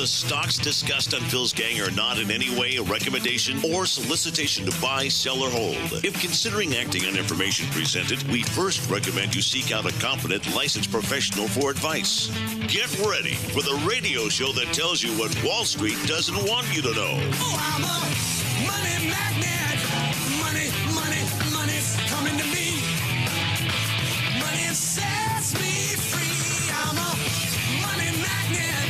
The stocks discussed on Phil's Gang are not in any way a recommendation or solicitation to buy, sell, or hold. If considering acting on information presented, we first recommend you seek out a competent, licensed professional for advice. Get ready for the radio show that tells you what Wall Street doesn't want you to know. Oh, I'm a money magnet. Money's coming to me. Money sets me free. I'm a money magnet.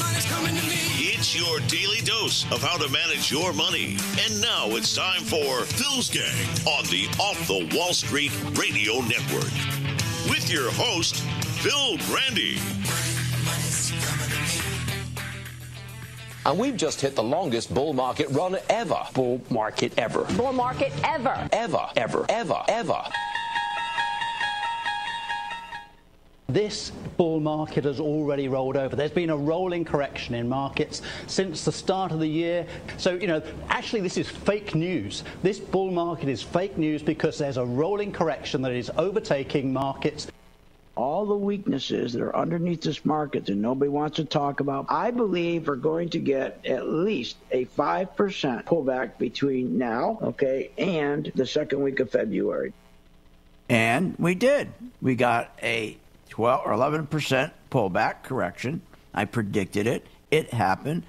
Money's coming to me. It's your daily dose of how to manage your money. And now it's time for Phil's Gang on the Off the Wall Street Radio Network. With your host, Phil Grande. And we've just hit the longest bull market run ever. Bull market ever. Bull market ever. Ever. Ever. Ever. Ever. This bull market has already rolled over. There's been a rolling correction in markets since the start of the year. So, actually this is fake news. This bull market is fake news because there's a rolling correction that is overtaking markets. All the weaknesses that are underneath this market that nobody wants to talk about, I believe are going to get at least a 5% pullback between now, and the second week of February. And we did. We got a 12 or 11% pullback correction. I predicted it. It happened.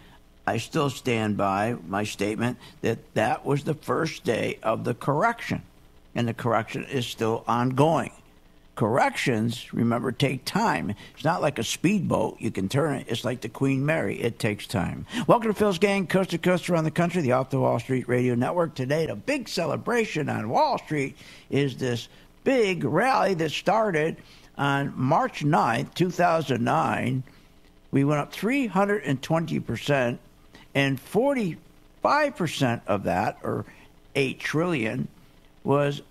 I still stand by my statement that that was the first day of the correction, and the correction is still ongoing. Corrections, remember, take time. It's not like a speedboat. You can turn it. It's like the Queen Mary. It takes time. Welcome to Phil's Gang, coast to coast around the country, the Off the Wall Street Radio Network. Today, the big celebration on Wall Street is this big rally that started on March 9th, 2009. We went up 320%, and 45% of that, or $8 trillion, was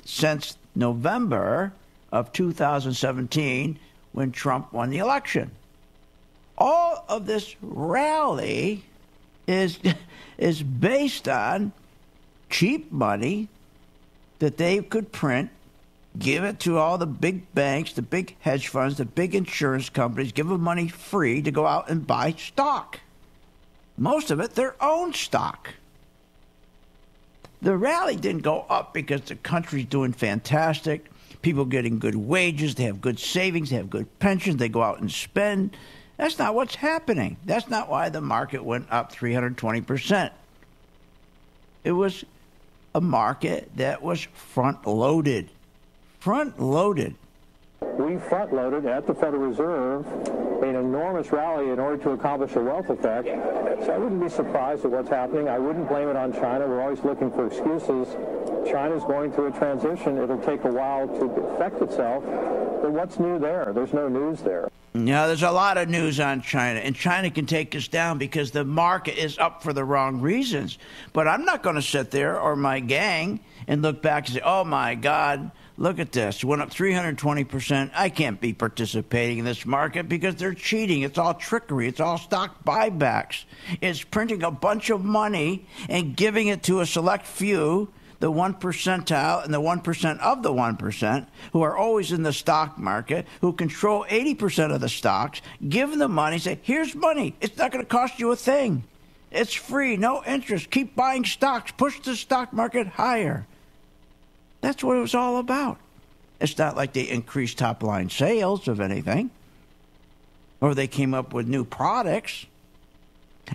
since November of 2017 when Trump won the election. All of this rally is based on cheap money that they could print, give it to all the big banks, the big hedge funds, the big insurance companies, give them money free to go out and buy stock. Most of it their own stock. The rally didn't go up because the country's doing fantastic. People getting good wages, they have good savings, they have good pensions, they go out and spend. That's not what's happening. That's not why the market went up 320%. It was a market that was front-loaded. Front-loaded. We front-loaded at the Federal Reserve an enormous rally in order to accomplish a wealth effect. So I wouldn't be surprised at what's happening. I wouldn't blame it on China. We're always looking for excuses. China's going through a transition. It'll take a while to affect itself. But what's new there? There's no news there. Yeah, there's a lot of news on China, and China can take us down because the market is up for the wrong reasons. But I'm not going to sit there, or my gang, and look back and say, oh, my God, look at this. It went up 320%. I can't be participating in this market because they're cheating. It's all trickery. It's all stock buybacks. It's printing a bunch of money and giving it to a select few, the 1 percentile and the 1% of the 1%, who are always in the stock market, who control 80% of the stocks, give them the money, say, here's money. It's not going to cost you a thing. It's free, no interest. Keep buying stocks. Push the stock market higher. That's what it was all about. It's not like they increased top-line sales of anything, or they came up with new products.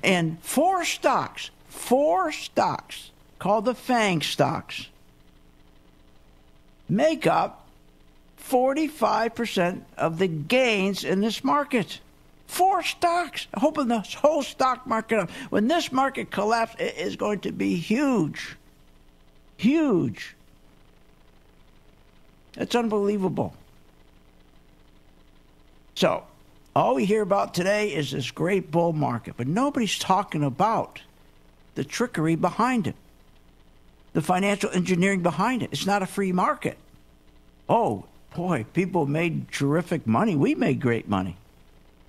And four stocks, called the FANG stocks, make up 45% of the gains in this market. Four stocks, hoping the whole stock market, when this market collapses, it is going to be huge. Huge. It's unbelievable. So, all we hear about today is this great bull market, but nobody's talking about the trickery behind it, the financial engineering behind it. It's not a free market. Oh, boy, people made terrific money. We made great money.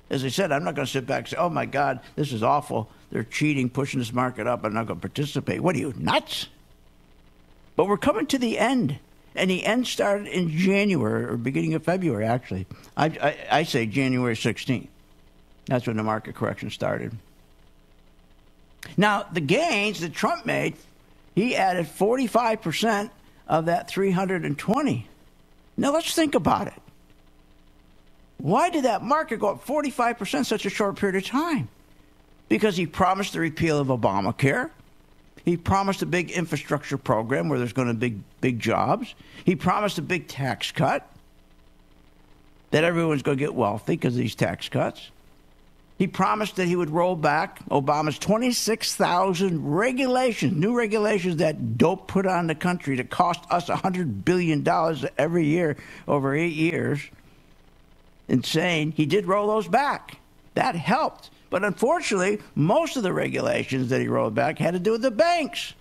As I said, I'm not going to sit back and say, oh, my God, this is awful. They're cheating, pushing this market up. I'm not going to participate. What are you, nuts? But we're coming to the end. And the end started in January, or beginning of February, actually. I say January 16th. That's when the market correction started. Now, the gains that Trump made, he added 45% of that 320. Now, let's think about it. Why did that market go up 45% in such a short period of time? Because he promised the repeal of Obamacare. He promised a big infrastructure program where there's going to be big jobs. He promised a big tax cut, that everyone's going to get wealthy because of these tax cuts. He promised that he would roll back Obama's 26,000 regulations, new regulations that dope put on the country that cost us $100 billion every year over 8 years. Insane. He did roll those back. That helped. But unfortunately, most of the regulations that he rolled back had to do with the banks.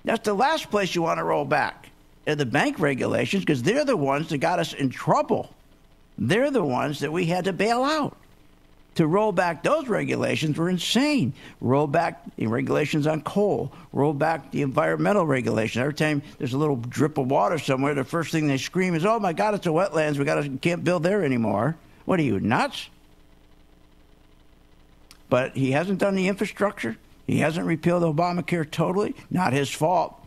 That's the last place you want to roll back, are the bank regulations, because they're the ones that got us in trouble. They're the ones that we had to bail out. To roll back those regulations were insane. Roll back the regulations on coal. Roll back the environmental regulations. Every time there's a little drip of water somewhere, the first thing they scream is, "Oh my God, it's a wetlands. Can't build there anymore." What are you, nuts? But he hasn't done the infrastructure. He hasn't repealed Obamacare totally. Not his fault.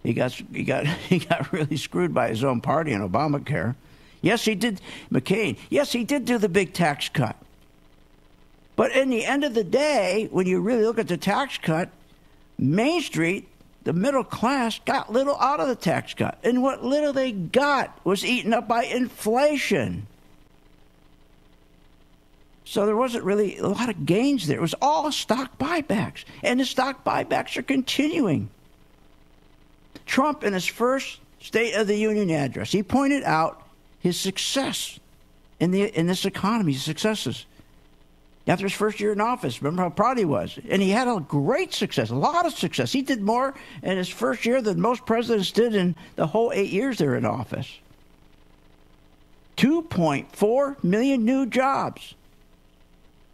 He got really screwed by his own party on Obamacare. Yes, he did, McCain. Yes, he did do the big tax cut. But in the end of the day, when you really look at the tax cut, Main Street, the middle class, got little out of the tax cut. And what little they got was eaten up by inflation. So there wasn't really a lot of gains there. It was all stock buybacks. And the stock buybacks are continuing. Trump, in his first State of the Union address, he pointed out his success in this economy, his successes. After his first year in office, remember how proud he was. And he had a great success, a lot of success. He did more in his first year than most presidents did in the whole 8 years they were in office. 2.4 million new jobs.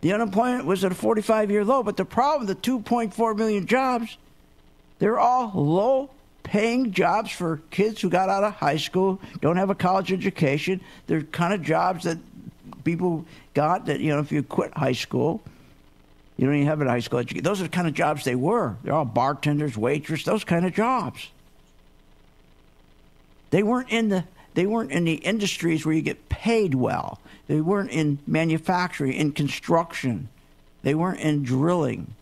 The unemployment was at a 45-year low, but the problem with the 2.4 million jobs, they're all low-paying jobs for kids who got out of high school, don't have a college education. They're kind of jobs that people got that, if you quit high school, you don't even have a high school education. Those are the kind of jobs they were. They're all bartenders, waitresses, those kind of jobs. They weren't in the industries where you get paid well. They weren't in manufacturing, in construction. They weren't in drilling.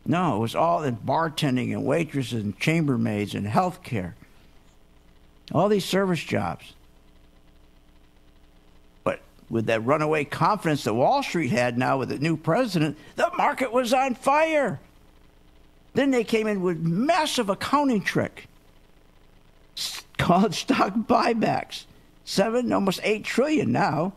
No, it was all in bartending and waitresses and chambermaids and healthcare. All these service jobs. But with that runaway confidence that Wall Street had now with the new president, the market was on fire. Then they came in with massive accounting trick called stock buybacks. 7, almost 8 trillion now.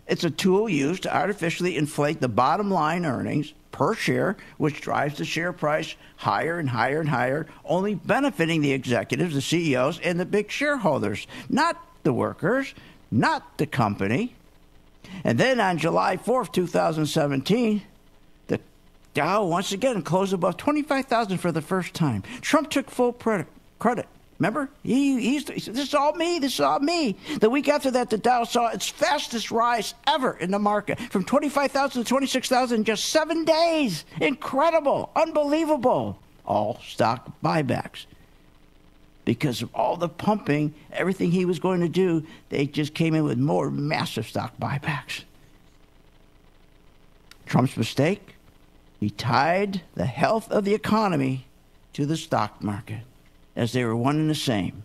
It's a tool used to artificially inflate the bottom line earnings per share, which drives the share price higher and higher and higher, only benefiting the executives, the CEOs, and the big shareholders, not the workers, not the company. And then on July 4th, 2017, the Dow once again closed above 25,000 for the first time. Trump took full credit. Remember? He said, this is all me. This is all me. The week after that, the Dow saw its fastest rise ever in the market, from 25,000 to 26,000 in just 7 days. Incredible. Unbelievable. All stock buybacks. Because of all the pumping, everything he was going to do, they just came in with more massive stock buybacks. Trump's mistake? He tied the health of the economy to the stock market, as they were one and the same.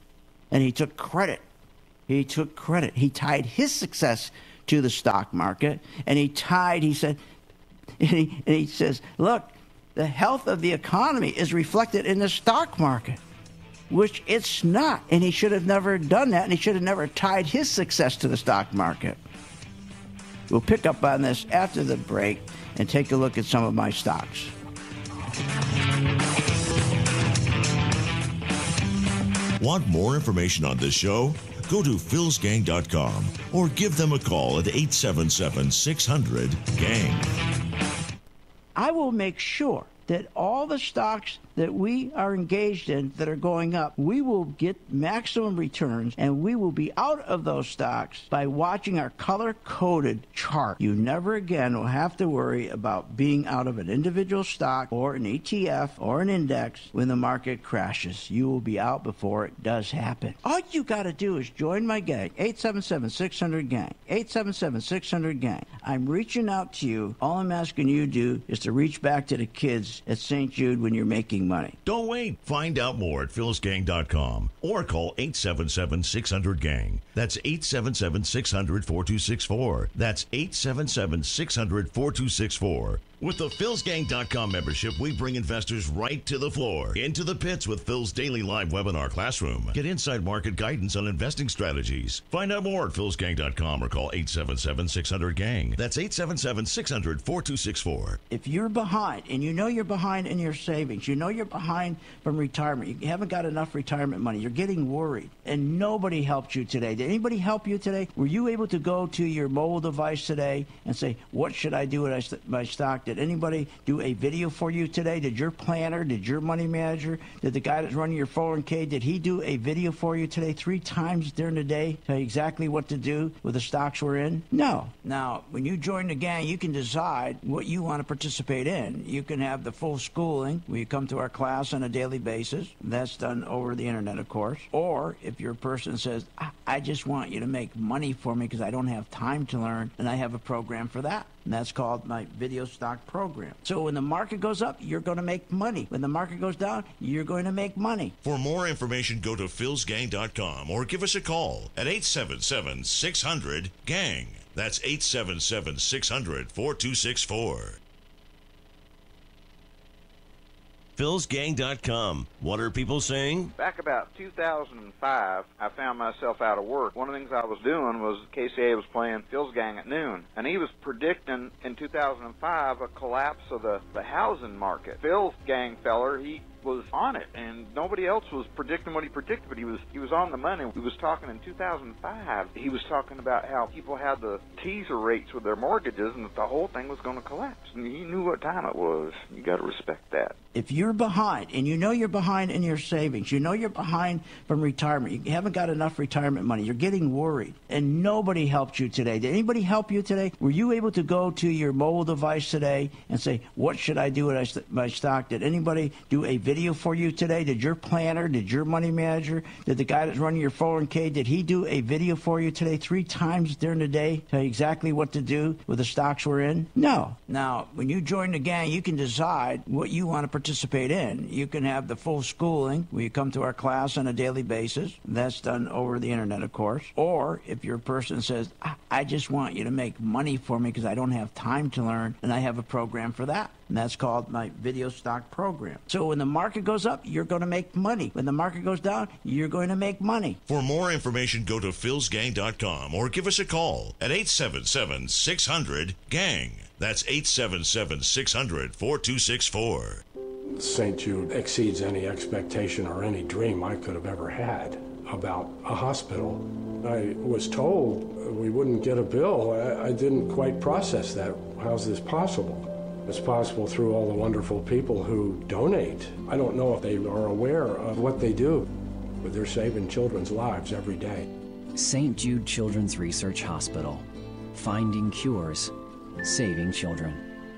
And he took credit. He tied his success to the stock market. And he says, look, the health of the economy is reflected in the stock market, which it's not. And he should have never done that. And he should have never tied his success to the stock market. We'll pick up on this after the break and take a look at some of my stocks. Want more information on this show? Go to philsgang.com or give them a call at 877-600-GANG. I will make sure that all the stocks that we are engaged in that are going up, we will get maximum returns, and we will be out of those stocks by watching our color-coded chart. You never again will have to worry about being out of an individual stock or an ETF or an index when the market crashes. You will be out before it does happen. All you got to do is join my gang, 877-600-GANG, 877-600-GANG. I'm reaching out to you. All I'm asking you to do is to reach back to the kids at St. Jude when you're making money. Don't wait. Find out more at philsgang.com or call 877-600-GANG. That's 877-600-4264. That's 877-600-4264. With the philsgang.com membership, we bring investors right to the floor, into the pits with Phil's daily live webinar classroom. Get inside market guidance on investing strategies. Find out more at philsgang.com or call 877-600-GANG. That's 877-600-4264. If you're behind, and you know you're behind in your savings, you know you're behind from retirement, you haven't got enough retirement money, you're getting worried, and nobody helped you today. Did anybody help you today? Were you able to go to your mobile device today and say, what should I do with my stock? Did anybody do a video for you today? Did your planner, did your money manager, did the guy that's running your 401k, did he do a video for you today 3 times during the day, tell you exactly what to do with the stocks we're in? No. Now, when you join the gang, you can decide what you want to participate in. You can have the full schooling where you come to our class on a daily basis. That's done over the internet, of course. Or if you're a person that says, I just want you to make money for me because I don't have time to learn, and I have a program for that. And that's called my video stock program. So when the market goes up, you're going to make money. When the market goes down, you're going to make money. For more information, go to philsgang.com or give us a call at 877-600-GANG. That's 877-600-4264. philsgang.com. What are people saying? Back about 2005, I found myself out of work. One of the things I was doing was KCA was playing Phil's Gang at noon, and he was predicting in 2005 a collapse of the housing market. Phil's Gang feller, he was on it, and nobody else was predicting what he predicted, but he was on the money. He was talking in 2005. He was talking about how people had the teaser rates with their mortgages and that the whole thing was going to collapse. And he knew what time it was. You got to respect that. If you're behind, and you know you're behind in your savings, you know you're behind from retirement, you haven't got enough retirement money, you're getting worried, and nobody helped you today. Did anybody help you today? Were you able to go to your mobile device today and say, what should I do with my stock? Did anybody do a video for you today? Did your planner, did your money manager, did the guy that's running your 401k, did he do a video for you today 3 times during the day, tell you exactly what to do with the stocks we're in? No. Now, when you join the gang, you can decide what you want to participate in. You can have the full schooling where you come to our class on a daily basis. That's done over the internet, of course. Or if you're a person that says, I just want you to make money for me because I don't have time to learn, and I have a program for that. And that's called my video stock program. So when the market goes up, you're going to make money. When the market goes down, you're going to make money. For more information, go to philsgang.com or give us a call at 877-600-GANG. That's 877-600-4264. St. Jude exceeds any expectation or any dream I could have ever had about a hospital. I was told we wouldn't get a bill. I didn't quite process that. How's this possible? It's possible through all the wonderful people who donate. I don't know if they are aware of what they do, but they're saving children's lives every day. St. Jude Children's Research Hospital. Finding cures. Saving children.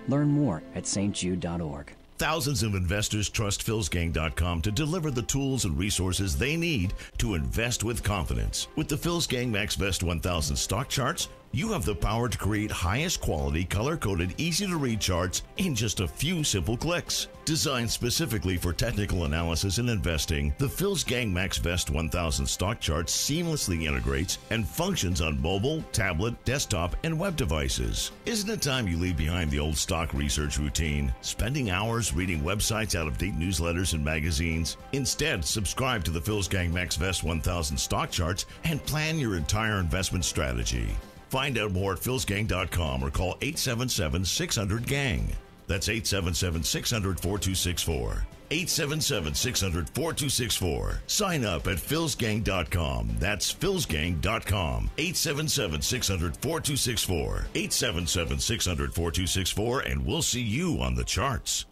Learn more at stjude.org. Thousands of investors trust philsgang.com to deliver the tools and resources they need to invest with confidence. With the Phil's Gang MaxVest 1000 stock charts, you have the power to create highest quality, color-coded, easy-to-read charts in just a few simple clicks. Designed specifically for technical analysis and investing, the Phil's Gang MaxVest 1000 stock chart seamlessly integrates and functions on mobile, tablet, desktop, and web devices. Isn't it time you leave behind the old stock research routine, spending hours reading websites, out-of-date newsletters, and magazines? Instead, subscribe to the Phil's Gang MaxVest 1000 stock charts and plan your entire investment strategy. Find out more at philsgang.com or call 877-600-GANG. That's 877-600-4264. 877-600-4264. Sign up at philsgang.com. That's philsgang.com. 877-600-4264. 877-600-4264, and we'll see you on the charts.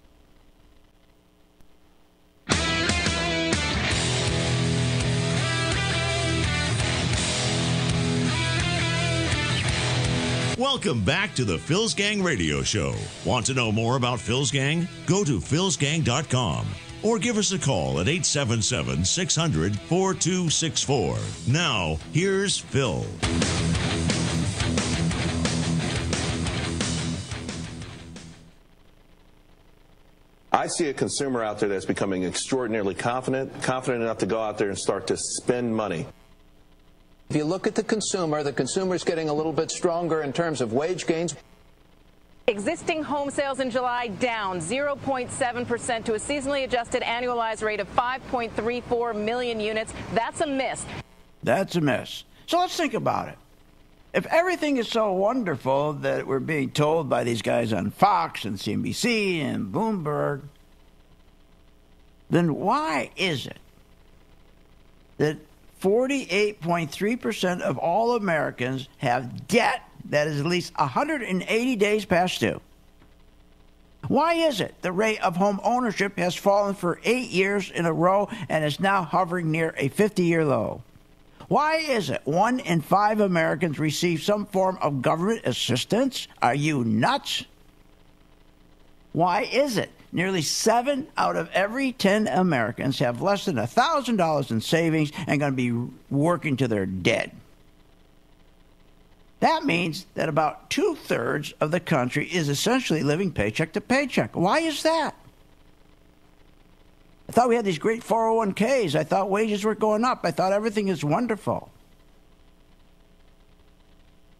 Welcome back to the Phil's Gang Radio Show. Want to know more about Phil's Gang? Go to philsgang.com or give us a call at 877-600-4264. Now, here's Phil. I see a consumer out there that's becoming extraordinarily confident enough to go out there and start to spend money. If you look at the consumer's getting a little bit stronger in terms of wage gains. Existing home sales in July down 0.7% to a seasonally adjusted annualized rate of 5.34 million units. That's a miss. That's a miss. So let's think about it. If everything is so wonderful that we're being told by these guys on Fox and CNBC and Bloomberg, then why is it that 48.3% of all Americans have debt that is at least 180 days past due? Why is it the rate of home ownership has fallen for 8 years in a row and is now hovering near a 50-year low? Why is it 1 in 5 Americans receive some form of government assistance? Are you nuts? Why is it nearly 7 out of every 10 Americans have less than $1,000 in savings and going to be working till they're dead? That means that about 2/3 of the country is essentially living paycheck to paycheck. Why is that? I thought we had these great 401ks. I thought wages were going up. I thought everything is wonderful.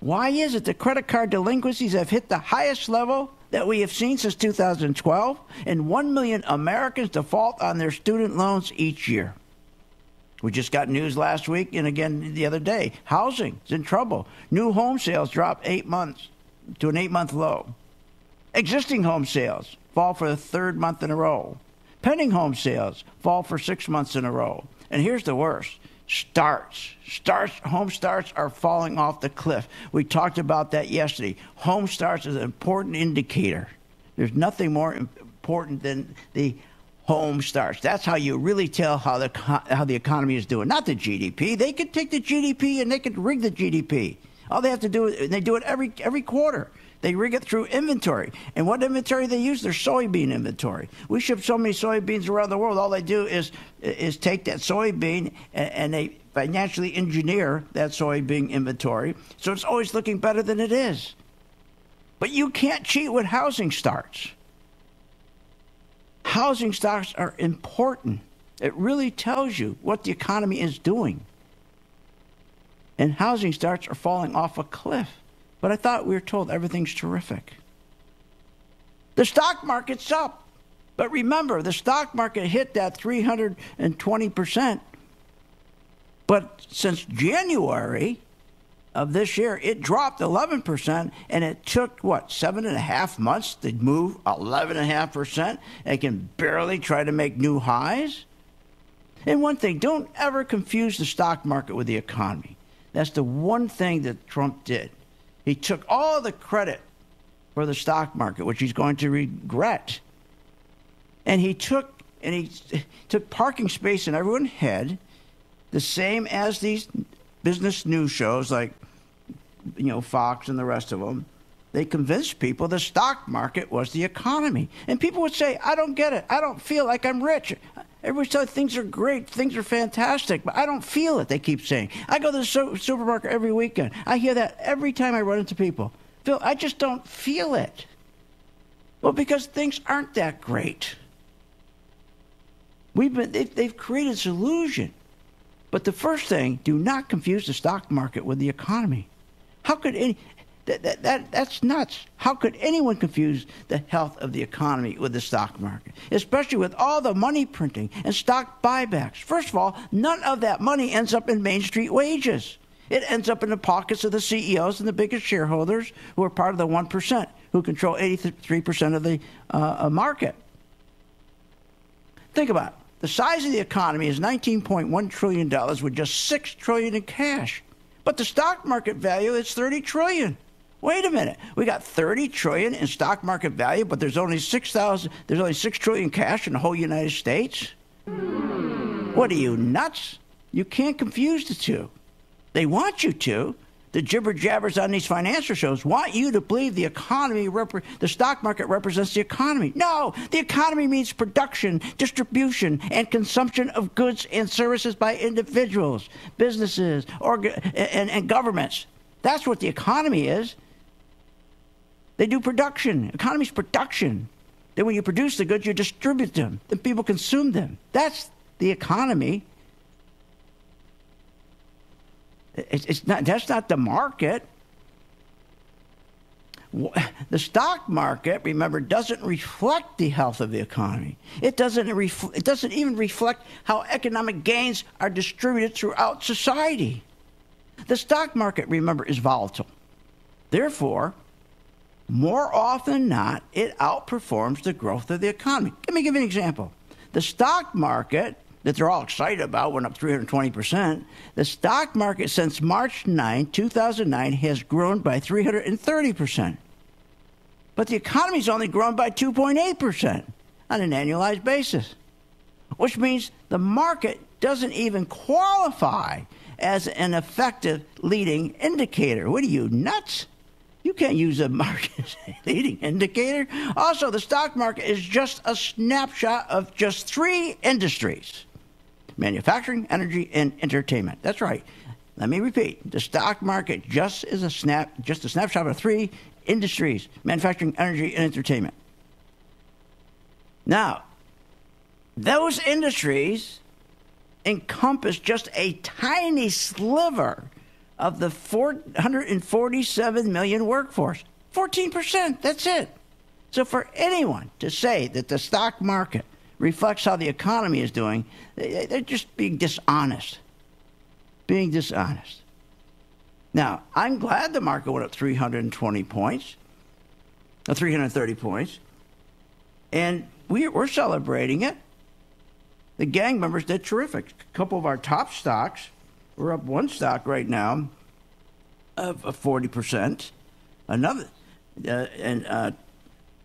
Why is it that credit card delinquencies have hit the highest level that we have seen since 2012, and 1 million Americans default on their student loans each year? We just got news last week and again the other day. Housing is in trouble. New home sales dropped 8 months to an 8-month low. Existing home sales fall for the 3rd month in a row. Pending home sales fall for 6 months in a row. And here's the worst. Home starts are falling off the cliff. We talked about that yesterday. Home starts is an important indicator. There's nothing more important than the home starts. That's how you really tell how the economy is doing. Not the GDP. They could take the GDP and they could rig the GDP. All they have to do is, and they do it every quarter. They rig it through inventory. And what inventory they use? Their soybean inventory. We ship so many soybeans around the world. All they do is take that soybean and they financially engineer that soybean inventory. So it's always looking better than it is. But you can't cheat with housing starts. Housing starts are important. It really tells you what the economy is doing. And housing starts are falling off a cliff. But I thought we were told everything's terrific. The stock market's up. But remember, the stock market hit that 320%. But since January of this year, it dropped 11%, and it took, 7.5 months to move 11.5%? It can barely try to make new highs. And one thing, don't ever confuse the stock market with the economy. That's the one thing that Trump did. He took all the credit for the stock market, which he's going to regret. And he took parking space in everyone's head, the same as these business news shows like, Fox and the rest of them. They convinced people the stock market was the economy. And people would say, I don't get it. I don't feel like I'm rich. Everybody says things are great, things are fantastic, but I don't feel it, they keep saying. I go to the supermarket every weekend. I hear that every time I run into people. Phil, I just don't feel it. Well, because things aren't that great. They've created this illusion. But the first thing, do not confuse the stock market with the economy. How could that's nuts. How could anyone confuse the health of the economy with the stock market, especially with all the money printing and stock buybacks? First of all, none of that money ends up in Main Street wages. It ends up in the pockets of the CEOs and the biggest shareholders who are part of the 1%, who control 83% of the market. Think about it. The size of the economy is $19.1 trillion with just $6 trillion in cash. But the stock market value is $30 trillion. Wait a minute. We got $30 trillion in stock market value, but there's only $6 trillion cash in the whole United States? What are you, nuts? You can't confuse the two. They want you to, The jibber-jabbers on these financial shows want you to believe the economy, the stock market represents the economy. No, the economy means production, distribution, and consumption of goods and services by individuals, businesses, and governments. That's what the economy is. They do production. Economy's production. Then when you produce the goods, you distribute them. Then people consume them. That's the economy. That's not the market. The stock market, remember, doesn't reflect the health of the economy. It doesn't even reflect how economic gains are distributed throughout society. The stock market, remember, is volatile. Therefore, more often than not, it outperforms the growth of the economy. Let me give you an example. The stock market that they're all excited about went up 320%. The stock market since March 9, 2009 has grown by 330%. But the economy's only grown by 2.8% on an annualized basis, which means the market doesn't even qualify as an effective leading indicator. What are you, nuts? You can't use a market as a leading indicator. Also, the stock market is just a snapshot of just 3 industries: manufacturing, energy, and entertainment. That's right. Let me repeat. The stock market just is a snapshot of 3 industries: manufacturing, energy, and entertainment. Now, those industries encompass just a tiny sliver of the 447 million workforce. 14%, that's it. So for anyone to say that the stock market reflects how the economy is doing, they're just being dishonest. Being dishonest. Now, I'm glad the market went up 330 points. And we're celebrating it. The gang members did terrific. A couple of our top stocks, we're up one stock right now of 40%. Another,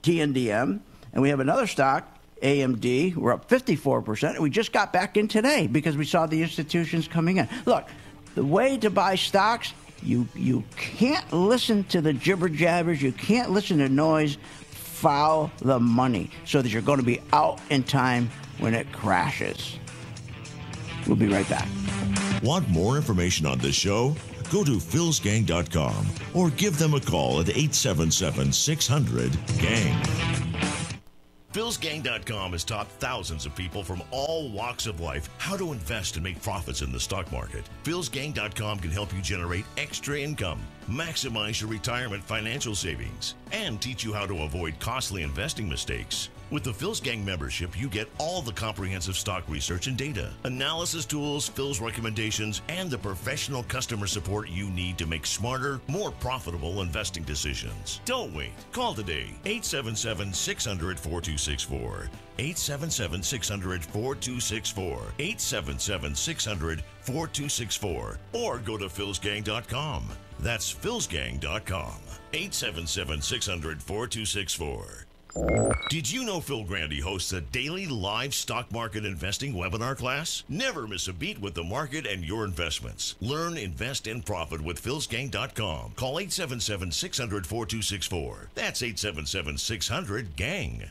TNDM, and we have another stock, AMD, we're up 54%. And we just got back in today because we saw the institutions coming in. Look, the way to buy stocks, you can't listen to the jibber-jabbers. You can't listen to noise. Follow the money so that you're going to be out in time when it crashes. We'll be right back. Want more information on this show? Go to philsgang.com or give them a call at 877-600-GANG. philsgang.com has taught thousands of people from all walks of life how to invest and make profits in the stock market. philsgang.com can help you generate extra income, maximize your retirement financial savings, and teach you how to avoid costly investing mistakes. With the Phil's Gang membership, you get all the comprehensive stock research and data, analysis tools, Phil's recommendations, and the professional customer support you need to make smarter, more profitable investing decisions. Don't wait. Call today, 877-600-4264. 877-600-4264. 877-600-4264. Or go to philsgang.com. That's philsgang.com. 877-600-4264. Did you know Phil Grandy hosts a daily live stock market investing webinar class? Never miss a beat with the market and your investments. Learn, invest, and profit with philsgang.com. Call 877-600-4264. That's 877-600-GANG.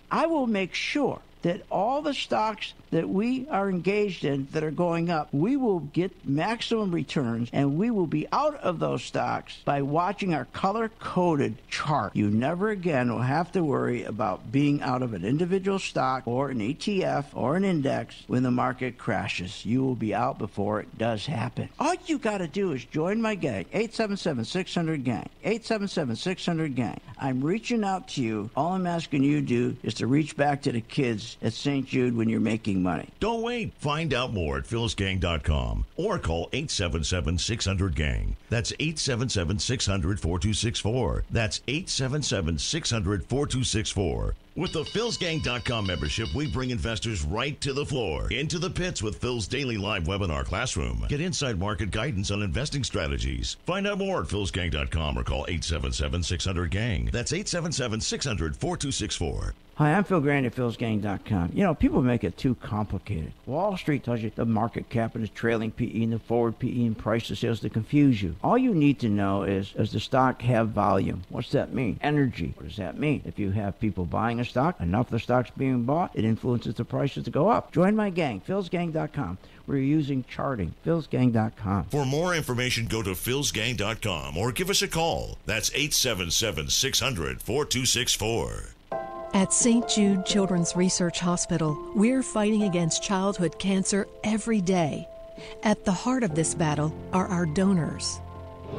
I will make sure that all the stocks that we are engaged in that are going up, we will get maximum returns, and we will be out of those stocks by watching our color-coded chart. You never again will have to worry about being out of an individual stock or an ETF or an index when the market crashes. You will be out before it does happen. All you got to do is join my gang, 877-600-GANG, 877-600-GANG. I'm reaching out to you. All I'm asking you to do is to reach back to the kids at St. Jude when you're making money. Don't wait. Find out more at philsgang.com or call 877-600-GANG. That's 877-600-4264. That's 877-600-4264. With the PhilsGang.com membership, we bring investors right to the floor, into the pits with Phil's daily live webinar classroom. Get inside market guidance on investing strategies. Find out more at PhilsGang.com or call 877-600-GANG. That's 877-600-4264. Hi, I'm Phil Grande at PhilsGang.com. You know, people make it too complicated. Wall Street tells you the market cap and the trailing PE and the forward PE and price to sales to confuse you. All you need to know is, does the stock have volume? What's that mean? Energy. What does that mean? If you have people buying a stock, enough of the stock's being bought, it influences the prices to go up. Join my gang, PhilsGang.com. We're using charting, PhilsGang.com. For more information, go to PhilsGang.com or give us a call. That's 877-600-4264. At St. Jude Children's Research Hospital, we're fighting against childhood cancer every day. At the heart of this battle are our donors.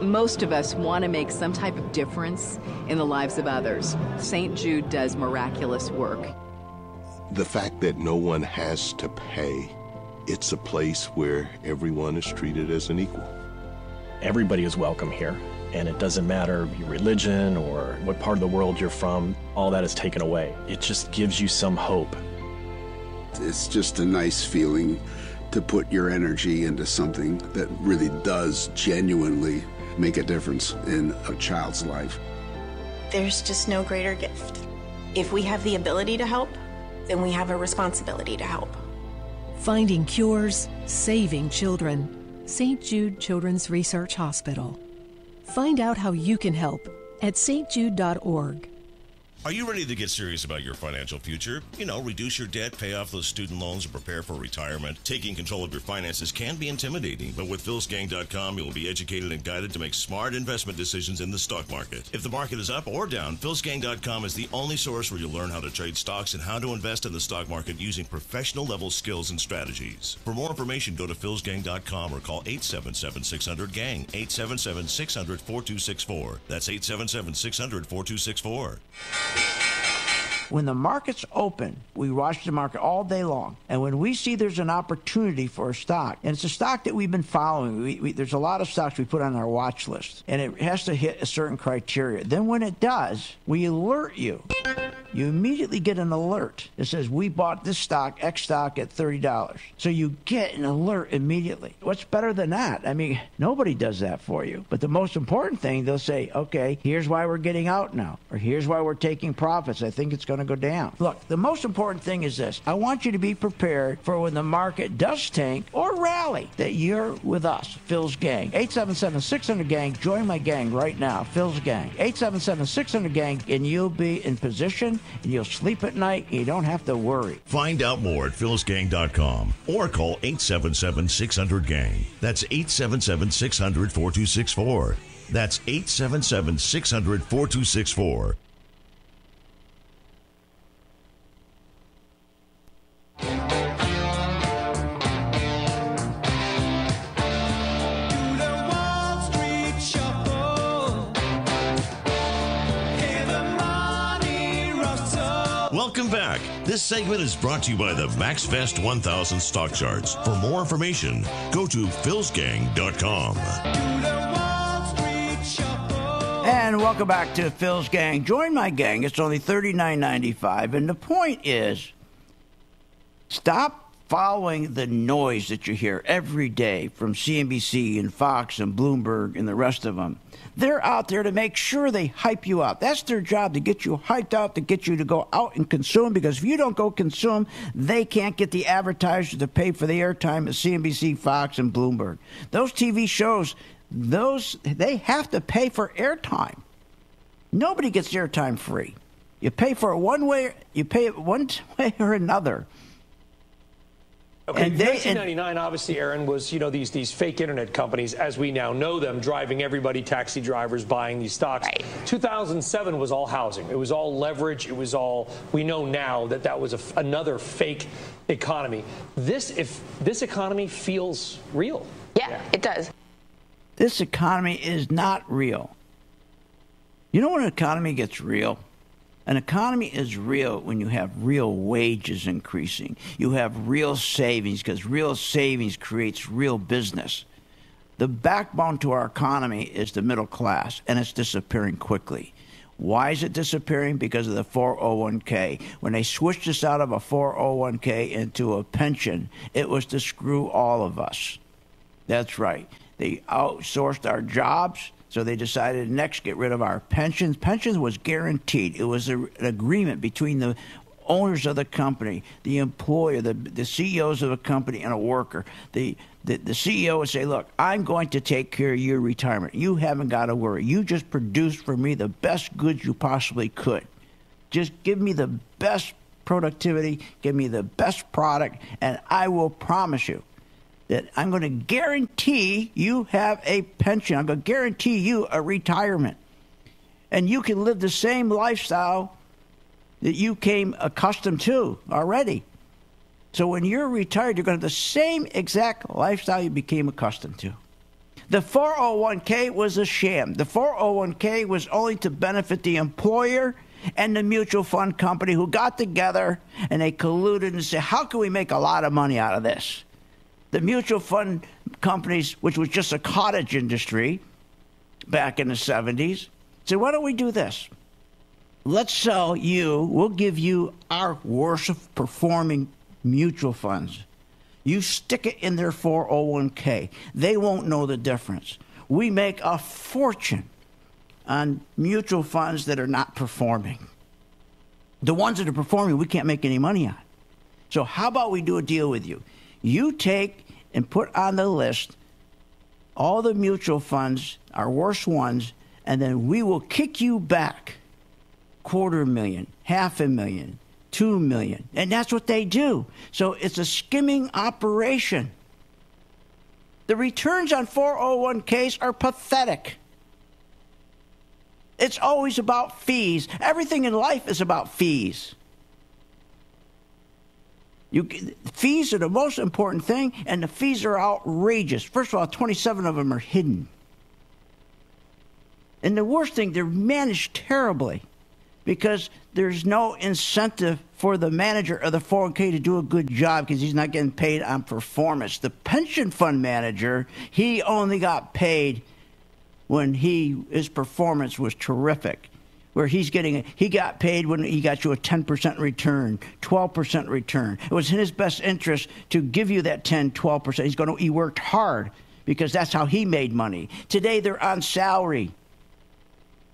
Most of us want to make some type of difference in the lives of others. St. Jude does miraculous work. The fact that no one has to pay, it's a place where everyone is treated as an equal. Everybody is welcome here. And it doesn't matter your religion or what part of the world you're from, all that is taken away. It just gives you some hope. It's just a nice feeling to put your energy into something that really does genuinely make a difference in a child's life. There's just no greater gift. If we have the ability to help, then we have a responsibility to help. Finding cures, saving children. St. Jude Children's Research Hospital. Find out how you can help at stjude.org. Are you ready to get serious about your financial future? You know, reduce your debt, pay off those student loans, and prepare for retirement. Taking control of your finances can be intimidating, but with PhilsGang.com, you'll be educated and guided to make smart investment decisions in the stock market. If the market is up or down, PhilsGang.com is the only source where you'll learn how to trade stocks and how to invest in the stock market using professional-level skills and strategies. For more information, go to PhilsGang.com or call 877-600-GANG, 877-600-4264. That's 877-600-4264. When the market's open, we watch the market all day long. And when we see there's an opportunity for a stock, and it's a stock that we've been following, there's a lot of stocks we put on our watch list, and it has to hit a certain criteria. Then when it does, we alert you. You immediately get an alert that says, we bought this stock, X stock, at $30. So you get an alert immediately. What's better than that? I mean, nobody does that for you. But the most important thing, they'll say, okay, here's why we're getting out now, or here's why we're taking profits. I think it's going to go down. Look, the most important thing is this. I want you to be prepared for when the market does tank or rally, that you're with us, Phil's Gang. 877-600-GANG. Join my gang right now, Phil's Gang. 877-600-GANG, and you'll be in position, and you'll sleep at night, and you don't have to worry. Find out more at PhilsGang.com or call 877-600-GANG. That's 877-600-4264. That's 877-600-4264. Welcome back. This segment is brought to you by the MaxFest 1000 stock charts. For more information, go to PhilsGang.com. And welcome back to Phil's Gang. Join my gang. It's only $39.95. And the point is, stop following the noise that you hear every day from CNBC and Fox and Bloomberg and the rest of them. They're out there to make sure they hype you out. That's their job, to get you hyped out, to get you to go out and consume, because if you don't go consume, they can't get the advertisers to pay for the airtime at CNBC, Fox, and Bloomberg. Those TV shows, they have to pay for airtime. Nobody gets airtime free. You pay for it one way, you pay it one way or another. Okay, 1999, obviously, Aaron, was, these fake internet companies, as we now know them, driving everybody, taxi drivers, buying these stocks. Right. 2007 was all housing. It was all leverage. It was all, we know now that was another fake economy. If this economy feels real. Yeah, it does. This economy is not real. You know when an economy gets real? An economy is real when you have real wages increasing. You have real savings, because real savings creates real business. The backbone to our economy is the middle class, and it's disappearing quickly. Why is it disappearing? Because of the 401k. When they switched us out of a 401k into a pension, it was to screw all of us. That's right. They outsourced our jobs, so they decided next get rid of our pensions. Pensions was guaranteed. It was an agreement between the owners of the company, the employer, the CEOs of a company, and a worker. The CEO would say, look, I'm going to take care of your retirement. You haven't got to worry. You just produce for me the best goods you possibly could. Just give me the best productivity, give me the best product, and I will promise you that I'm going to guarantee you have a pension. I'm going to guarantee you a retirement. And you can live the same lifestyle that you came accustomed to already. So when you're retired, you're going to have the same exact lifestyle you became accustomed to. The 401k was a sham. The 401k was only to benefit the employer and the mutual fund company who got together and they colluded and said, how can we make a lot of money out of this? The mutual fund companies, which was just a cottage industry back in the 70s, said, why don't we do this? Let's sell you, we'll give you our worst performing mutual funds. You stick it in their 401k. They won't know the difference. We make a fortune on mutual funds that are not performing. The ones that are performing, we can't make any money on. So how about we do a deal with you? You take and put on the list all the mutual funds, our worst ones, and then we will kick you back $250,000, $500,000, $2 million. And that's what they do. So it's a skimming operation. The returns on 401ks are pathetic. It's always about fees. Everything in life is about fees. Fees are the most important thing, and the fees are outrageous. First of all, 27 of them are hidden. And the worst thing, they're managed terribly because there's no incentive for the manager of the 401k to do a good job because he's not getting paid on performance. The pension fund manager, he only got paid when his performance was terrific. Where he got paid when he got you a 10% return, 12% return. It was in his best interest to give you that 10, 12%. He worked hard because that's how he made money. Today they're on salary.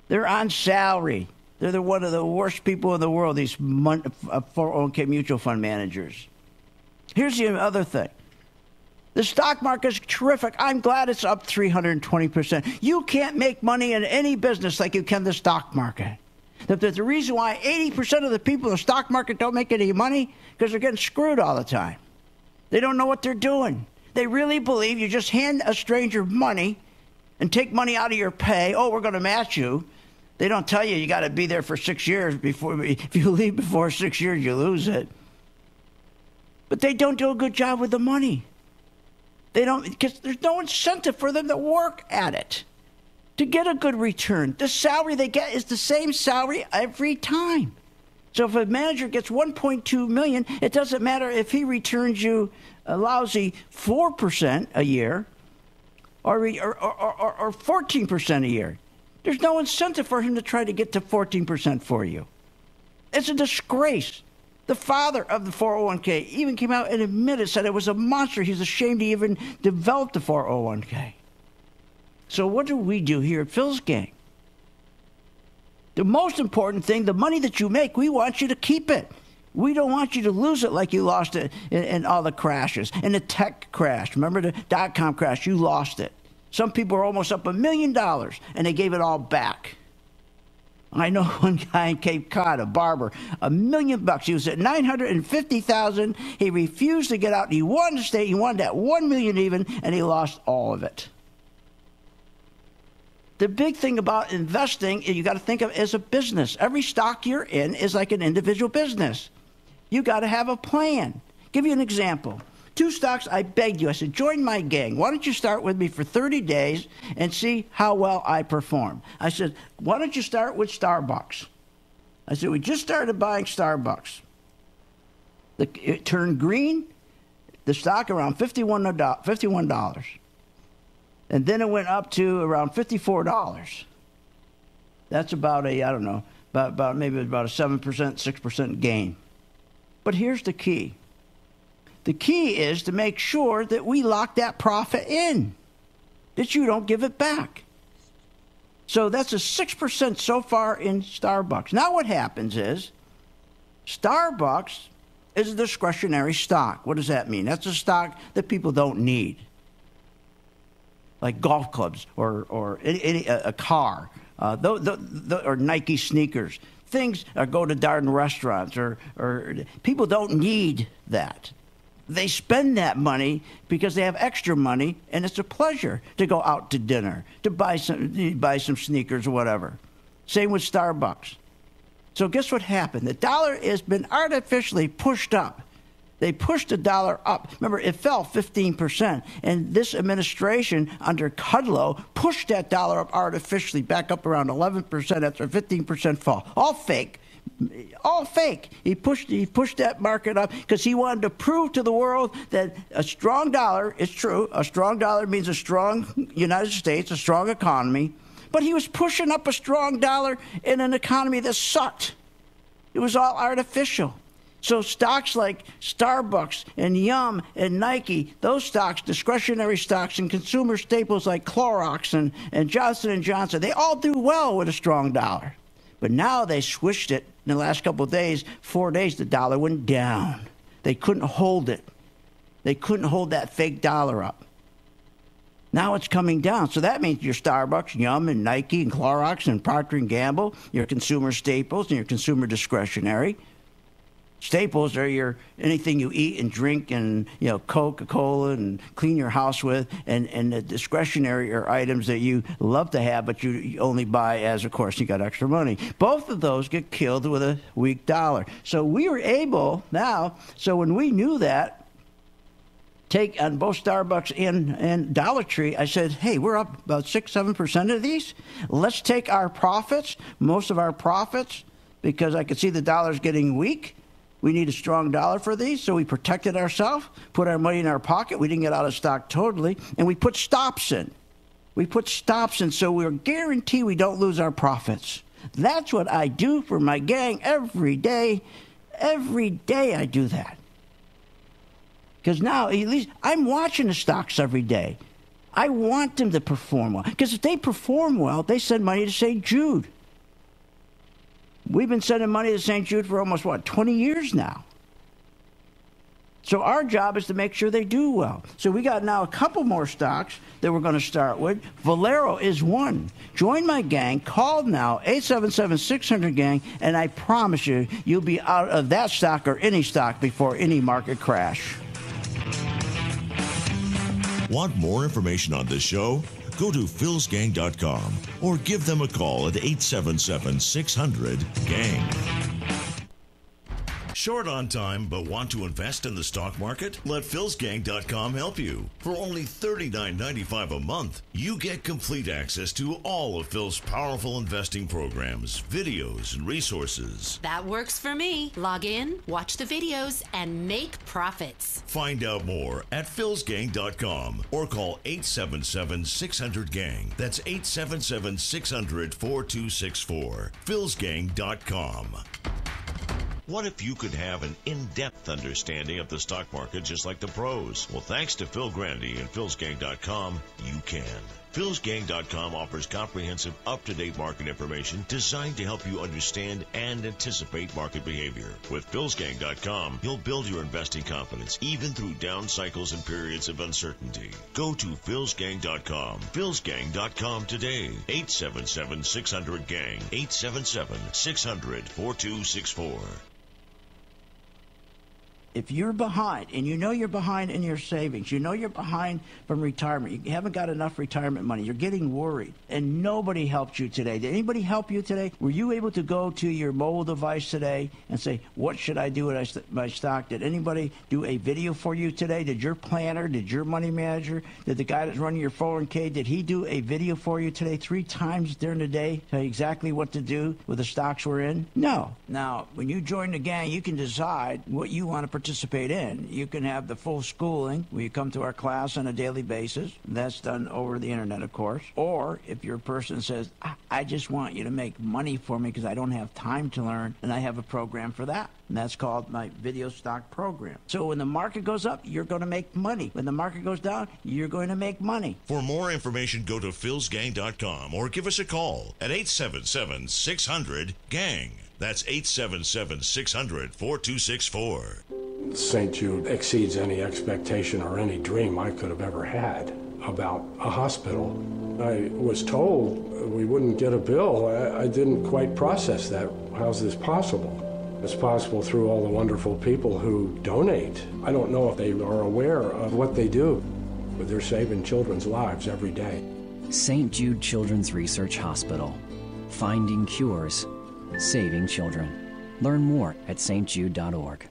They're on salary. They're one of the worst people in the world, these 401k mutual fund managers. Here's the other thing. The stock market is terrific. I'm glad it's up 320%. You can't make money in any business like you can the stock market. The reason why 80% of the people in the stock market don't make any money because they're getting screwed all the time. They don't know what they're doing. They really believe you just hand a stranger money and take money out of your pay. Oh, we're going to match you. They don't tell you got to be there for 6 years before. If you leave before 6 years, you lose it. But they don't do a good job with the money. They don't, because there's no incentive for them to work at it to get a good return. The salary they get is the same salary every time. So if a manager gets $1.2 million, it doesn't matter if he returns you a lousy 4% a year or 14% a year. There's no incentive for him to try to get to 14% for you. It's a disgrace. The father of the 401k even came out and admitted, said it was a monster. He's ashamed he even developed the 401k. So what do we do here at Phil's Gang? The most important thing, the money that you make, we want you to keep it. We don't want you to lose it like you lost it in all the crashes. In the tech crash, remember the .com crash, you lost it. Some people are almost up $1 million, and they gave it all back. I know one guy in Cape Cod, a barber, $1 million. He was at $950,000. He refused to get out. He wanted to stay. He wanted that $1 million even, and he lost all of it. The big thing about investing is you got to think of it as a business. Every stock you're in is like an individual business. You got to have a plan. Give you an example. 2 stocks, I begged you. I said, join my gang. Why don't you start with me for 30 days and see how well I perform? I said, why don't you start with Starbucks? I said, we just started buying Starbucks. It turned green, the stock around $51. And then it went up to around $54. That's about a, I don't know, about maybe about a 7%, 6% gain. But here's the key. The key is to make sure that we lock that profit in, that you don't give it back. So that's a 6% so far in Starbucks. Now what happens is Starbucks is a discretionary stock. What does that mean? That's a stock that people don't need, like golf clubs or a car, or Nike sneakers. Things, or go to Darden restaurants, or people don't need that. They spend that money because they have extra money, and it's a pleasure to go out to dinner, to buy some sneakers or whatever. Same with Starbucks. So guess what happened? The dollar has been artificially pushed up. They pushed the dollar up. Remember, it fell 15%, and this administration under Kudlow pushed that dollar up artificially back up around 11% after a 15% fall. All fake. All fake. He pushed that market up because he wanted to prove to the world that a strong dollar is true. A strong dollar means a strong United States, a strong economy. But he was pushing up a strong dollar in an economy that sucked. It was all artificial. So stocks like Starbucks and Yum and Nike, those stocks, discretionary stocks, and consumer staples like Clorox and Johnson & Johnson, they all do well with a strong dollar. But now they switched it in the last couple of days, 4 days, the dollar went down. They couldn't hold it. They couldn't hold that fake dollar up. Now it's coming down. So that means your Starbucks, Yum, and Nike, and Clorox, and Procter & Gamble, your consumer staples, and your consumer discretionary. Staples are your anything you eat and drink, and Coca-Cola and clean your house with, and the discretionary are items that you love to have, but you only buy as, of course, you got extra money. Both of those get killed with a weak dollar. So we were able now. So when we knew that, take on both Starbucks and Dollar Tree, I said, hey, we're up about 6-7% of these. Let's take our profits, most of our profits, because I could see the dollar's getting weak. We need a strong dollar for these, so we protected ourselves, put our money in our pocket. We didn't get out of stock totally, and we put stops in. We put stops in so we're guaranteed we don't lose our profits. That's what I do for my gang every day. Every day I do that. Because now, at least, I'm watching the stocks every day. I want them to perform well. Because if they perform well, they send money to St. Jude. We've been sending money to St. Jude for almost, 20 years now. So our job is to make sure they do well. So we got now a couple more stocks that we're going to start with. Valero is one. Join my gang. Call now, 877-600-GANG, and I promise you, you'll be out of that stock or any stock before any market crash. Want more information on this show? Go to philsgang.com or give them a call at 877-600-GANG. Short on time but want to invest in the stock market? Let philsgang.com help you. For only $39.95 a month, you get complete access to all of Phil's powerful investing programs, videos, and resources. That works for me. Log in, watch the videos, and make profits. Find out more at philsgang.com or call 877-600-GANG. That's 877-600-4264. philsgang.com. What if you could have an in-depth understanding of the stock market just like the pros? Well, thanks to Phil Grandy and philsgang.com, you can. philsgang.com offers comprehensive, up-to-date market information designed to help you understand and anticipate market behavior. With philsgang.com, you'll build your investing confidence even through down cycles and periods of uncertainty. Go to philsgang.com. philsgang.com today. 877-600-GANG. 877-600-4264. If you're behind, and you know you're behind in your savings, you know you're behind from retirement, you haven't got enough retirement money, you're getting worried, and nobody helped you today. Did anybody help you today? Were you able to go to your mobile device today and say, what should I do with my stock? Did anybody do a video for you today? Did your planner, did your money manager, did the guy that's running your 401k, did he do a video for you today 3 times during the day, tell you exactly what to do with the stocks we're in? No. Now, when you join the gang, you can decide what you want to participate in. You can have the full schooling where you come to our class on a daily basis. That's done over the internet, of course. Or if you're a person that says, I just want you to make money for me because I don't have time to learn, and I have a program for that. And that's called my video stock program. So when the market goes up, you're going to make money. When the market goes down, you're going to make money. For more information, go to philsgang.com or give us a call at 877-600-GANG. That's 877-600-4264. St. Jude exceeds any expectation or any dream I could have ever had about a hospital. I was told we wouldn't get a bill. I didn't quite process that. How's this possible? It's possible through all the wonderful people who donate. I don't know if they are aware of what they do, but they're saving children's lives every day. St. Jude Children's Research Hospital. Finding cures. Saving children. Learn more at stjude.org.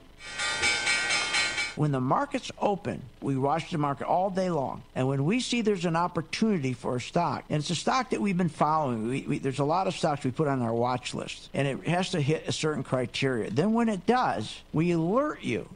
When the market's open, we watch the market all day long. And when we see there's an opportunity for a stock, and it's a stock that we've been following, there's a lot of stocks we put on our watch list, and it has to hit a certain criteria. Then when it does, we alert you.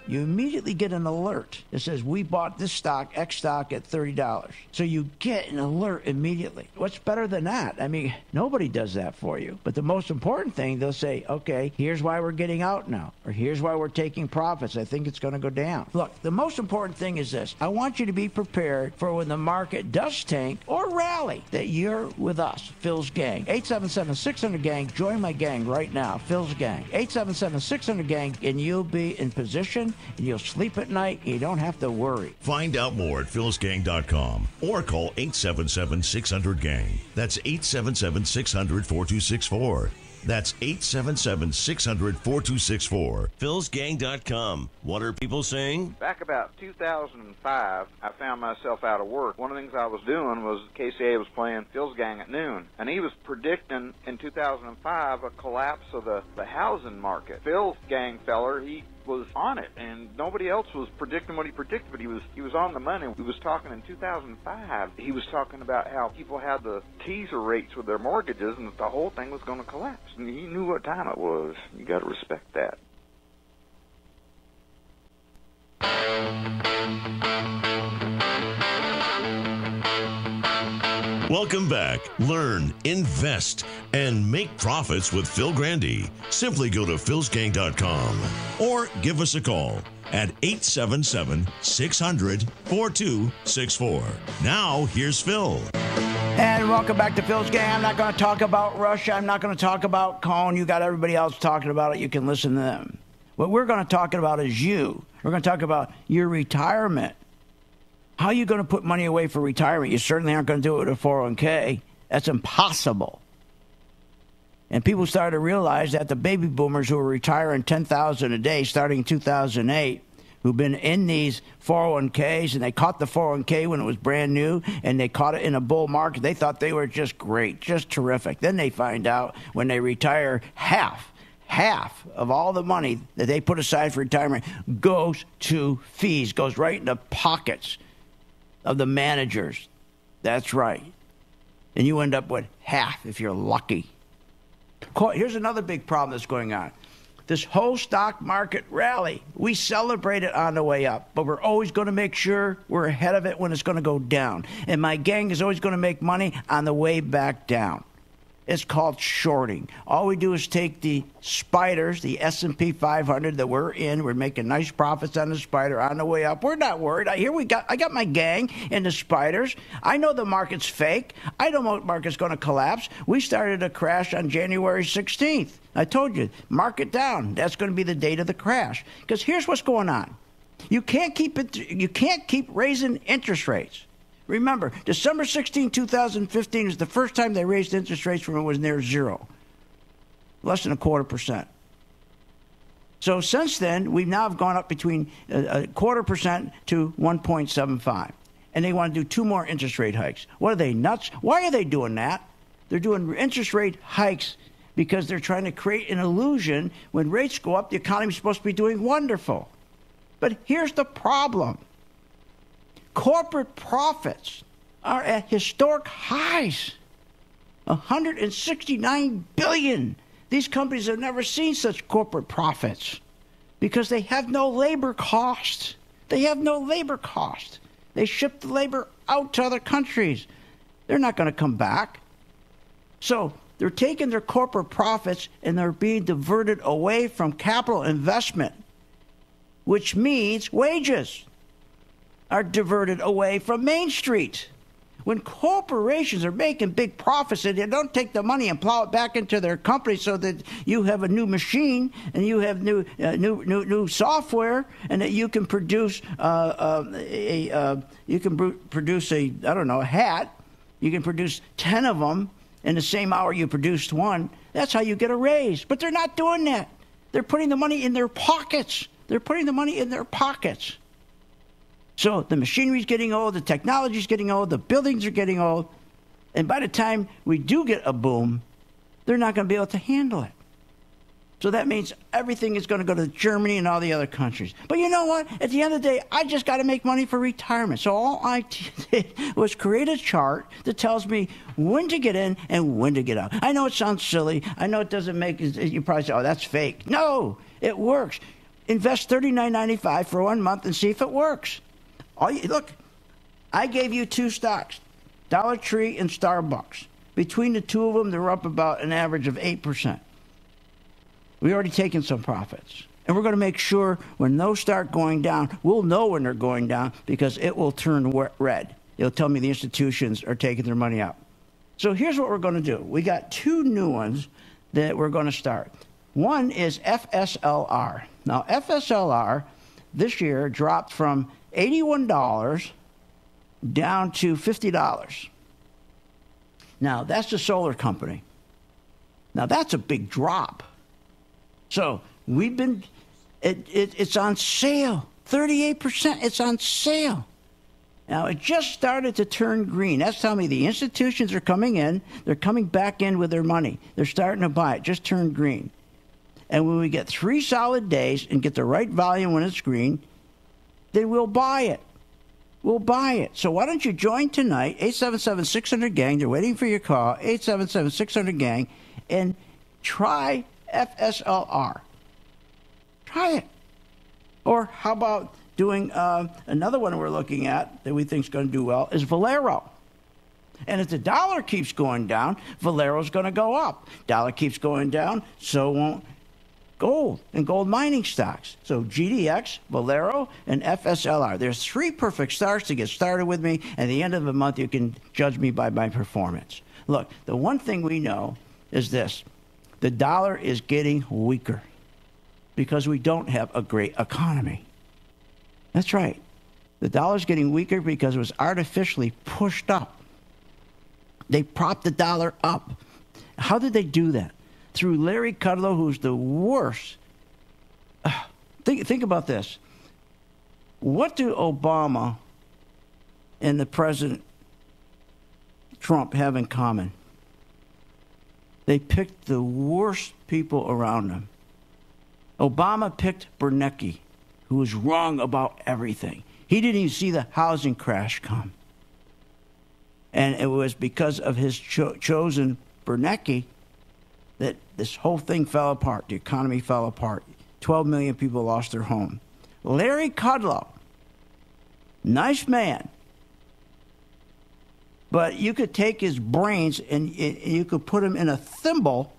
You immediately get an alert that says, we bought this stock, X stock, at $30. So you get an alert immediately. What's better than that? I mean, nobody does that for you. But the most important thing, they'll say, okay, here's why we're getting out now, or here's why we're taking profits. I think it's going to go down. Look, the most important thing is this. I want you to be prepared for when the market does tank or rally, that you're with us, Phil's Gang. 877-600-GANG. Join my gang right now, Phil's Gang. 877-600-GANG, and you'll be in position, and you'll sleep at night. You don't have to worry. Find out more at philsgang.com or call 877-600-GANG. That's 877-600-4264. That's 877-600-4264. philsgang.com. What are people saying? Back about 2005, I found myself out of work. One of the things I was doing was KCA was playing Phil's Gang at noon, and he was predicting in 2005 a collapse of the housing market. Phil's Gang feller, he was on it, and nobody else was predicting what he predicted, but he was on the money. He was talking in 2005. He was talking about how people had the teaser rates with their mortgages, and that the whole thing was going to collapse. And he knew what time it was. You got to respect that. Welcome back. Learn, invest, and make profits with Phil Grandy. Simply go to philsgang.com or give us a call at 877-600-4264. Now, here's Phil. And welcome back to Phil's Gang. I'm not going to talk about Russia. I'm not going to talk about Cohn. You got everybody else talking about it. You can listen to them. What we're going to talk about is you. We're going to talk about your retirement. How are you going to put money away for retirement? You certainly aren't going to do it with a 401k. That's impossible. And people started to realize that the baby boomers who were retiring $10,000 a day starting in 2008, who've been in these 401ks, and they caught the 401k when it was brand new, and they caught it in a bull market, they thought they were just great, just terrific. Then they find out when they retire, half of all the money that they put aside for retirement goes to fees, goes right into pockets of the managers. That's right. And you end up with half if you're lucky. Here's another big problem that's going on. This whole stock market rally, we celebrate it on the way up, but we're always going to make sure we're ahead of it when it's going to go down. And my gang is always going to make money on the way back down. It's called shorting. All we do is take the spiders, the S&P 500 that we're in. We're making nice profits on the spider on the way up. We're not worried. I got my gang in the spiders. I know the market's fake. I know the market's going to collapse. We started a crash on January 16th. I told you, market down. That's going to be the date of the crash. Because here's what's going on. You can't keep raising interest rates. Remember, December 16, 2015 is the first time they raised interest rates from it was near zero, less than 0.25%. So since then, we've now gone up between 0.25% to 1.75%. And they want to do 2 more interest rate hikes. What are they, nuts? Why are they doing that? They're doing interest rate hikes because they're trying to create an illusion when rates go up, the economy's supposed to be doing wonderful. But here's the problem. Corporate profits are at historic highs, $169 billion. These companies have never seen such corporate profits. because they have no labor cost. They have no labor cost. They ship the labor out to other countries. They're not going to come back. So they're taking their corporate profits and they're being diverted away from capital investment, which means wages are diverted away from Main Street. When corporations are making big profits and they don't take the money and plow it back into their company so that you have a new machine and you have new software and that you can produce a hat. You can produce 10 of them in the same hour you produced one. That's how you get a raise. But they're not doing that. They're putting the money in their pockets. They're putting the money in their pockets. So the machinery's getting old, the technology's getting old, the buildings are getting old, and by the time we do get a boom, they're not going to be able to handle it. So that means everything is going to go to Germany and all the other countries. But you know what? At the end of the day, I just got to make money for retirement. So all I did was create a chart that tells me when to get in and when to get out. I know it sounds silly. I know it doesn't make, you probably say, oh, that's fake. No, it works. Invest $39.95 for 1 month and see if it works. Look, I gave you 2 stocks, Dollar Tree and Starbucks. Between the two of them, they're up about an average of 8%. We've already taken some profits. And we're going to make sure when those start going down, we'll know when they're going down because it will turn red. It'll tell me the institutions are taking their money out. So here's what we're going to do. We got 2 new ones that we're going to start. One is FSLR. Now, FSLR this year dropped from $81 down to $50. Now, that's the solar company. Now, that's a big drop. So we've been, it's on sale, 38%, it's on sale. Now, it just started to turn green. That's telling me the institutions are coming in, they're coming back in with their money. They're starting to buy it, just turned green. And when we get 3 solid days and get the right volume when it's green, then we'll buy it. We'll buy it. So why don't you join tonight, 877-600-GANG. They're waiting for your call, 877-600-GANG, and try FSLR. Try it. Or how about doing another one we're looking at that we think is going to do well is Valero. And if the dollar keeps going down, Valero's going to go up. Dollar keeps going down, so won't gold and gold mining stocks. So GDX, Valero, and FSLR. There's 3 perfect starts to get started with me. At the end of the month, you can judge me by my performance. Look, the one thing we know is this. The dollar is getting weaker because we don't have a great economy. That's right. The dollar's getting weaker because it was artificially pushed up. They propped the dollar up. How did they do that? Through Larry Kudlow, who's the worst. Think about this. What do Obama and the President Trump have in common? They picked the worst people around them. Obama picked Bernanke, who was wrong about everything. He didn't even see the housing crash come. And it was because of his chosen Bernanke that this whole thing fell apart. The economy fell apart. 12 million people lost their home. Larry Kudlow, nice man, but you could take his brains and you could put him in a thimble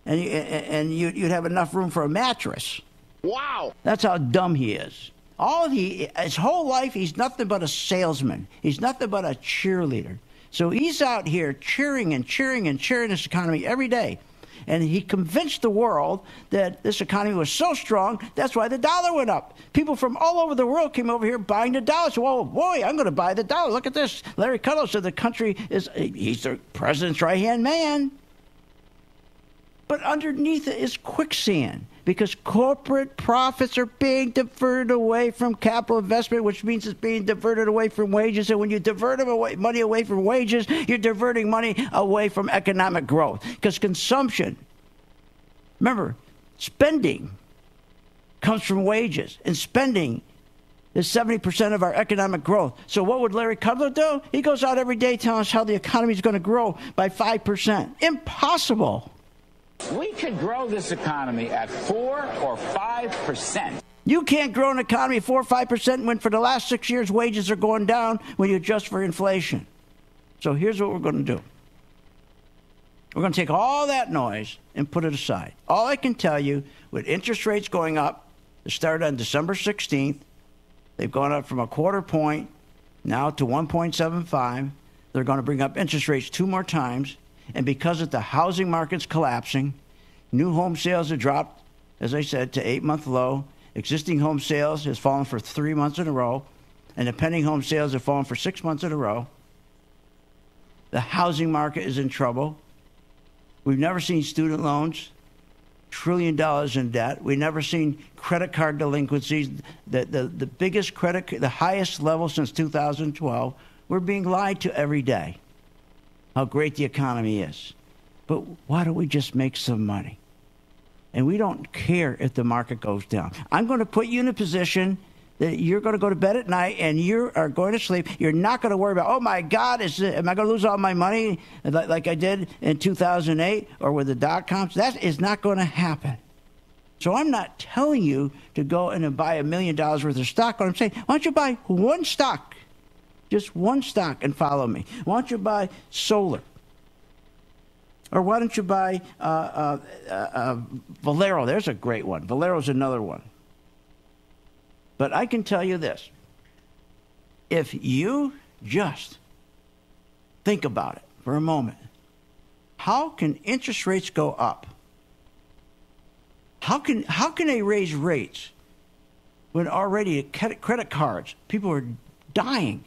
and you'd have enough room for a mattress. Wow. That's how dumb he is. His whole life, he's nothing but a salesman. He's nothing but a cheerleader. So he's out here cheering and cheering and cheering this economy every day. And he convinced the world that this economy was so strong, that's why the dollar went up. People from all over the world came over here buying the dollar. So, whoa, boy, I'm going to buy the dollar. Look at this. Larry Kudlow said the country he's the president's right-hand man. But underneath it is quicksand because corporate profits are being diverted away from capital investment, which means it's being diverted away from wages. And when you divert money away from wages, you're diverting money away from economic growth. Because consumption, remember, spending comes from wages, and spending is 70% of our economic growth. So what would Larry Kudlow do? He goes out every day telling us how the economy is going to grow by 5%. Impossible. We could grow this economy at 4 or 5%. You can't grow an economy 4 or 5% when for the last 6 years wages are going down when you adjust for inflation. So here's what we're going to do. We're going to take all that noise and put it aside. All I can tell you, with interest rates going up, it started on December 16th. They've gone up from a quarter point now to 1.75. They're going to bring up interest rates 2 more times. And because of the housing market's collapsing, new home sales have dropped, as I said, to 8-month low. Existing home sales has fallen for 3 months in a row. And the pending home sales have fallen for 6 months in a row. The housing market is in trouble. We've never seen student loans, $1 trillion in debt. We've never seen credit card delinquencies, the biggest credit, the highest level since 2012. We're being lied to every day how great the economy is. But why don't we just make some money? And we don't care if the market goes down. I'm going to put you in a position that you're going to go to bed at night and you are going to sleep. You're not going to worry about, oh, my God, am I going to lose all my money like I did in 2008 or with the dot-coms? That is not going to happen. So I'm not telling you to go in and buy $1 million worth of stock. What I'm saying, why don't you buy one stock, just one stock, and follow me? Why don't you buy solar? Or why don't you buy Valero? There's a great one. Valero's another one. But I can tell you this. If you just think about it for a moment, how can interest rates go up? How can they raise rates when already credit cards, people are dying?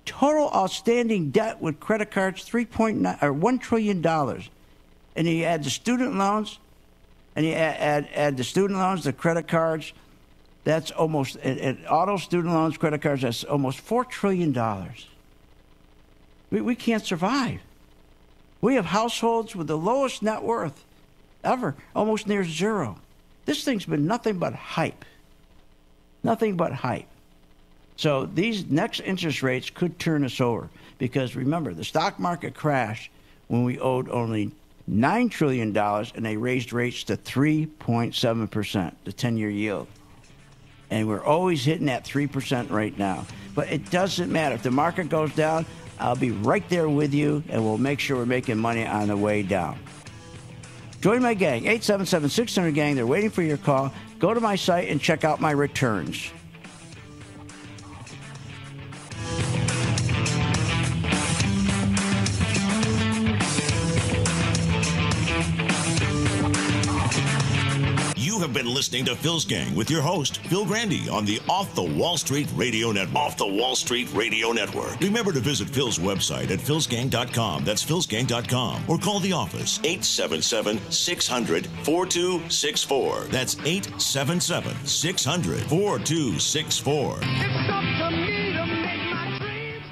Total outstanding debt with credit cards, $1 trillion. And you add the student loans, and you add the student loans, the credit cards, that's almost, and auto, student loans, credit cards, that's almost $4 trillion. We can't survive. We have households with the lowest net worth ever, almost near zero. This thing's been nothing but hype. Nothing but hype. So these next interest rates could turn us over because, remember, the stock market crashed when we owed only $9 trillion and they raised rates to 3.7%, the 10-year yield. And we're always hitting that 3% right now. But it doesn't matter. If the market goes down, I'll be right there with you, and we'll make sure we're making money on the way down. Join my gang, 877-600-GANG. They're waiting for your call. Go to my site and check out my returns. You have been listening to Phil's Gang with your host, Phil Grandy, on the Off the Wall Street Radio Network. Off the Wall Street Radio Network. Remember to visit Phil's website at philsgang.com. That's philsgang.com. Or call the office, 877-600-4264. That's 877-600-4264. It's up to me to make my dreams.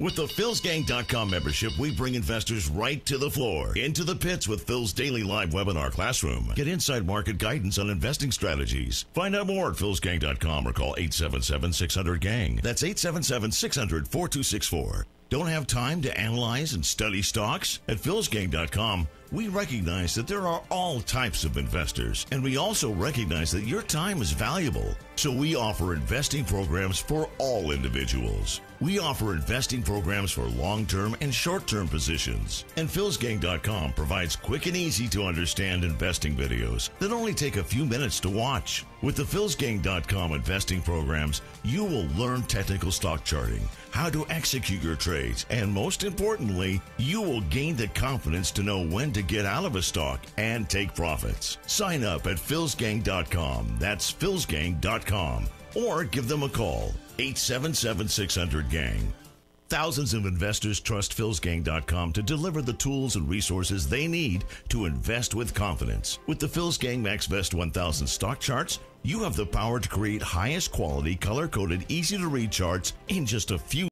With the philsgang.com membership, we bring investors right to the floor, into the pits with Phil's daily live webinar classroom. Get inside market guidance on investing strategies. Find out more at philsgang.com or call 877-600-GANG. That's 877-600-4264. Don't have time to analyze and study stocks? At philsgang.com, we recognize that there are all types of investors, and we also recognize that your time is valuable. So we offer investing programs for all individuals. We offer investing programs for long-term and short-term positions. And philsgang.com provides quick and easy to understand investing videos that only take a few minutes to watch. With the philsgang.com investing programs, you will learn technical stock charting, how to execute your trades, and most importantly, you will gain the confidence to know when to get out of a stock and take profits. Sign up at philsgang.com. That's philsgang.com. Or give them a call, 877-600-GANG. Thousands of investors trust philsgang.com to deliver the tools and resources they need to invest with confidence. With the PhilsGang MaxVest 1000 stock charts, you have the power to create highest quality, color-coded, easy-to-read charts in just a few